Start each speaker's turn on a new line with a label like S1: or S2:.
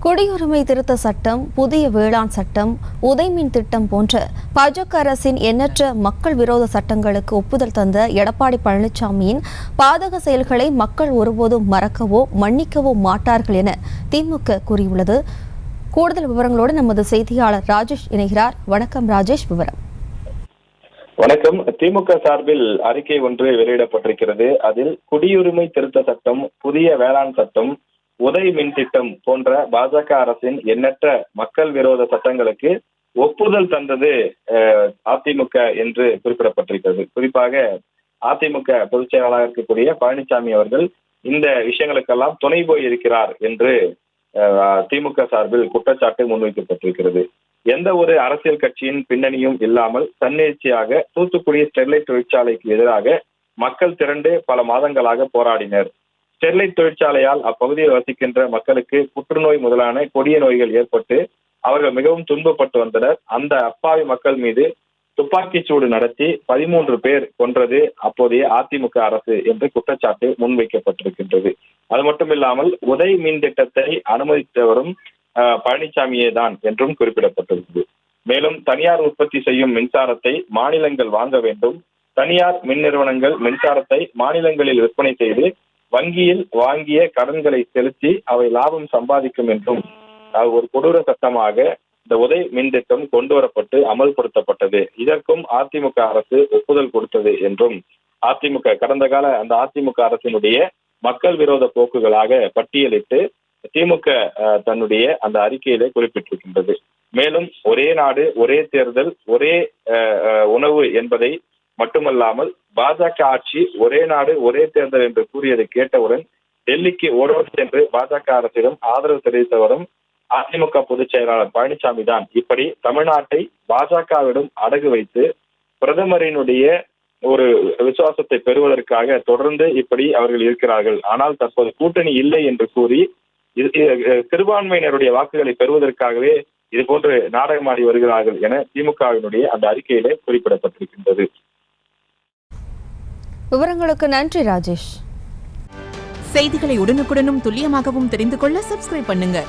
S1: குடியுரிமை திருத்த சட்டம், புதிய வேளாண் சட்டம், உதய்மின் திட்டம் போன்ற பாஜக அரசின் எண்ணற்ற மக்கள் விரோத சட்டங்களுக்கு ஒப்புதல் தந்த எடப்பாடி பழனிசாமியின் பாதக செயல்களை மக்கள் ஒருபோதும் மறக்கவோ மன்னிக்கவோ மாட்டார்கள் என திமுக கூறியுள்ளது. கூடுதல் விவரங்களோடு நமது செய்தியாளர் ராஜேஷ் இணைகிறார். வணக்கம் ராஜேஷ், விவரம்.
S2: வணக்கம். திமுக சார்பில் அறிக்கை ஒன்று வெளியிடப்பட்டிருக்கிறது. அதில் குடியுரிமை திருத்த சட்டம், புதிய வேளாண் சட்டம், உதய் மின் திட்டம் போன்ற பாஜக அரசின் எண்ணற்ற மக்கள் விரோத சட்டங்களுக்கு ஒப்புதல் தந்தது அதிமுக என்று குறிப்பிடப்பட்டிருக்கிறது. குறிப்பாக அதிமுக பொதுச் செயலாளராக இருக்கக்கூடிய பழனிசாமி அவர்கள் இந்த விஷயங்களுக்கெல்லாம் துணை போயிருக்கிறார் என்று திமுக சார்பில் குற்றச்சாட்டு முன்வைக்கப்பட்டிருக்கிறது. எந்த ஒரு அரசியல் கட்சியின் பின்னணியும் இல்லாமல் தன்னெழுச்சியாக தூத்துக்குடி ஸ்டெர்லைட் தொழிற்சாலைக்கு எதிராக மக்கள் திரண்டு பல மாதங்களாக போராடினர். ஸ்டெர்லைட் தொழிற்சாலையால் அப்பகுதியில் வசிக்கின்ற மக்களுக்கு புற்றுநோய் முதலான கொடிய நோய்கள் ஏற்பட்டு அவர்கள் மிகவும் துன்பப்பட்டு வந்தனர். அந்த அப்பாவி மக்கள் மீது துப்பாக்கி சூடு நடத்தி 13 பேர் கொன்றது அப்போதைய அதிமுக அரசு என்று குற்றச்சாட்டு முன்வைக்கப்பட்டிருக்கின்றது. அது மட்டுமில்லாமல் உதய் மின் திட்டத்தை அனுமதித்தவரும் பழனிசாமியே தான் என்றும் குறிப்பிடப்பட்டிருந்தது. மேலும் தனியார் உற்பத்தி செய்யும் மின்சாரத்தை மாநிலங்கள் வாங்க வேண்டும், தனியார் மின் நிறுவனங்கள் மின்சாரத்தை மாநிலங்களில் விற்பனை செய்து வங்கியில் வாங்கிய கடன்களை செலுத்தி அவை லாபம் சம்பாதிக்கும் என்றும் ஒரு கொடூர சட்டமாக இந்த உதய் மின் திட்டம் கொண்டு வரப்பட்டு அமல்படுத்தப்பட்டது. இதற்கும் அதிமுக அரசு ஒப்புதல் கொடுத்தது என்றும் அதிமுக கடந்த கால அந்த அதிமுக அரசினுடைய மக்கள் விரோத போக்குகளாக பட்டியலிட்டு திமுக தன்னுடைய அந்த அறிக்கையிலே குறிப்பிட்டிருக்கின்றது. மேலும் ஒரே நாடு ஒரே தேர்தல் ஒரே உணவு என்பதை மட்டுமல்லாமல் பாஜக ஆட்சி ஒரே நாடு ஒரே தேர்தல் என்று கூறியதை கேட்டவுடன் டெல்லிக்கு ஓடோடி சென்று பாஜக அரசிடம் ஆதரவு தெரிவித்தவரும் அதிமுக பொதுச் செயலாளர் பழனிசாமி தான். இப்படி தமிழ்நாட்டை பாஜகவிடம் அடகு வைத்து பிரதமரினுடைய ஒரு விசுவாசத்தை பெறுவதற்காக தொடர்ந்து இப்படி அவர்கள் இருக்கிறார்கள். ஆனால் தற்போது கூட்டணி இல்லை என்று கூறி சிறுபான்மையினருடைய வாக்குகளை பெறுவதற்காகவே இது போன்று நாடகமாடி வருகிறார்கள் என திமுகவினுடைய அந்த அறிக்கையிலே குறிப்பிடப்பட்டிருக்கின்றது.
S1: விவரங்களுக்கு நன்றி ராஜேஷ்.
S3: செய்திகளை உடனுக்குடனும் துல்லியமாகவும் தெரிந்து கொள்ள சப்ஸ்கிரைப் பண்ணுங்க.